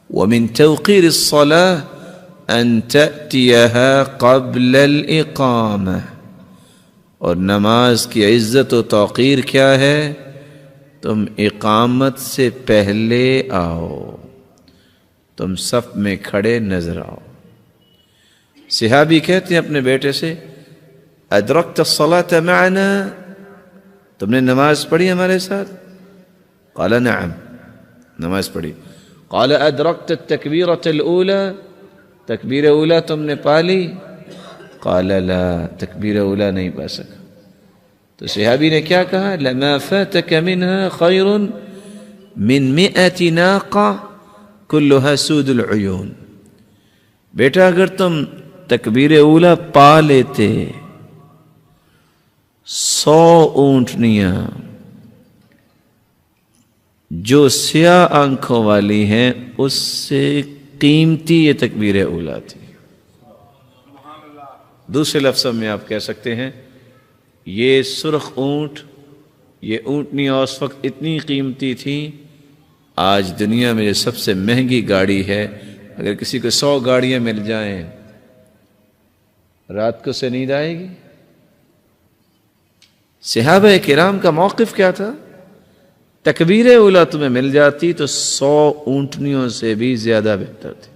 ومن توقیر الصلاة ان تأتیها قبل الاقامہ، اور نماز کی عزت و توقیر کیا ہے؟ تم اقامت سے پہلے آؤ، تم صف میں کھڑے نظر آؤ۔ صحابی کہتے ہیں اپنے بیٹے سے، ادرکت الصلاة معنا، تم نے نماز پڑھی ہمارے ساتھ؟ قال نعم، نماز پڑھی۔ قال ادرکت التکبیرۃ الاولی، تکبیر اولا تم نے پالی؟ قال لا، تکبیر اولا نہیں پا سکا۔ تو صحابی نے کیا کہا؟ لما فاتك منها خیر من 100 ناقہ کلها سود العیون، بیٹا اگر تم تکبیر اولا پا لیتے 100 اونٹنیاں جو سیاہ آنکھوں والی ہیں اس سے قیمتی یہ تکبیر اولا تھی۔ دوسرے لفظوں میں آپ کہہ سکتے ہیں یہ سرخ اونٹ، یہ اونٹنیاں اس وقت اتنی قیمتی تھیں، آج دنیا میں یہ سب سے مہنگی گاڑی ہے، اگر کسی کو 100 گاڑیاں مل جائیں رات کو سے نیند آئے گی؟ صحابہ کرام کا موقف کیا تھا؟ تکبیر اولا تمہیں مل جاتی تو 100 اونٹنیوں سے بھی زیادہ بہتر تھی۔